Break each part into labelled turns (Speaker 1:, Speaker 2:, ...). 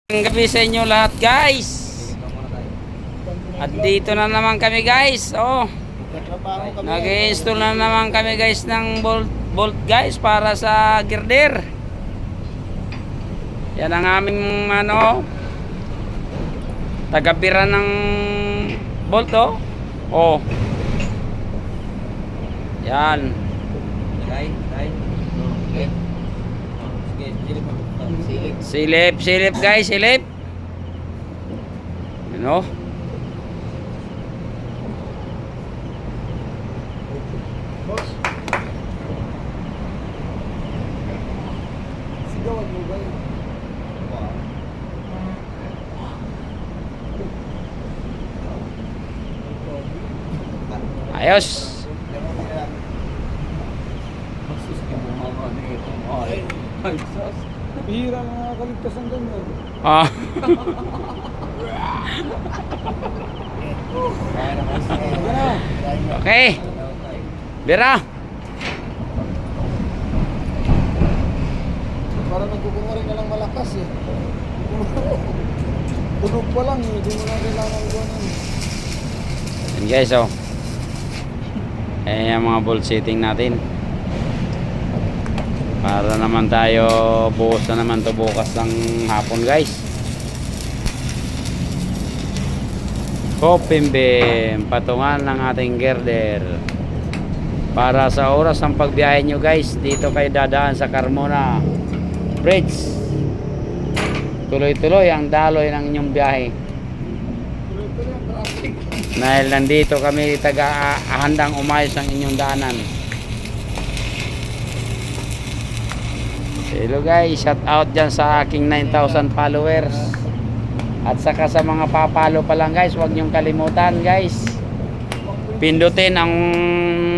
Speaker 1: Ang gabi sa inyo lahat, guys. At dito na naman kami, guys. Oh. Nag-i-install na naman kami, guys, ng bolt guys, para sa girder. Yan ang aming tagabira ng bolt, oh. Oh. Yan. Silip guys, silip. Ano? Ayos.
Speaker 2: Bihira na nakakaligtas ng ganyan.
Speaker 1: Ah. Okay. Bira.
Speaker 2: Para nagkukungarin na lang malakas eh. Tunog pa lang eh. Hindi mo na kailangan gawin.
Speaker 1: Yan guys, oh. Yung mga bolt setting natin. Para naman tayo buhos na naman to bukas ng hapon, guys. Kopimbim, patungan ng ating girder. Para sa oras ng pagbiyahe nyo, guys, dito kayo dadaan sa Carmona Bridge. Tuloy-tuloy ang daloy ng inyong biyahe.
Speaker 2: Tuloy-tuloy ang traffic.
Speaker 1: Dahil nandito kami handang umayos ang inyong daanan. Hello guys, shout out dyan sa aking 9,000 followers. At saka sa mga papalo pa lang, guys, huwag niyong kalimutan, guys, pindutin ang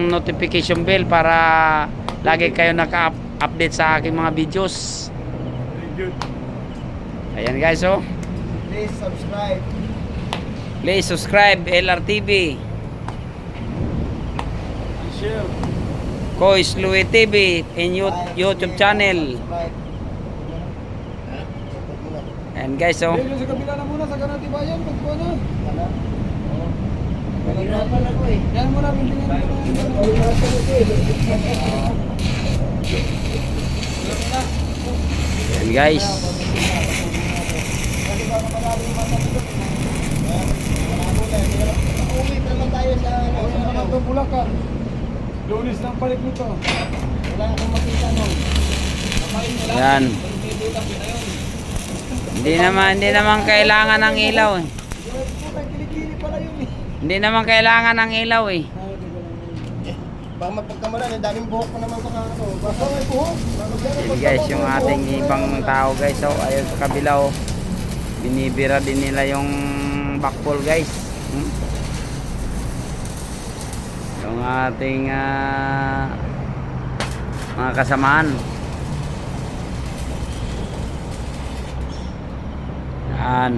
Speaker 1: notification bell para lagi kayo naka-update sa aking mga videos. Ayan guys, oh.
Speaker 2: Please subscribe.
Speaker 1: Please subscribe LRTV,
Speaker 2: Share.
Speaker 1: Kois Louie TV in YouTube channel. And guys, oh.
Speaker 2: Sa kabila na muna, sa kanati bayan, pagkuha na.
Speaker 3: Nahirapan ako eh.
Speaker 2: Yan mo na, bindingin mo na.
Speaker 1: And guys,
Speaker 3: Uwi pa naman tayo sa
Speaker 2: Bulacan. Lunes lang balik nito.
Speaker 3: wala akong makita nun.
Speaker 1: yan. Hindi naman kailangan ng ilaw eh.
Speaker 2: Kilikili pala yun eh.
Speaker 1: Hindi naman kailangan ng ilaw eh.
Speaker 3: Baka mapagkamalan, ang daming buhok pa naman sa ano.
Speaker 2: Basta may buhok.
Speaker 1: Yan guys, yung ating ibang tao, guys, oh, ayun sa kabila, oh. Binibira din nila yung backball, guys. Yung ating mga kasamaan. Yan.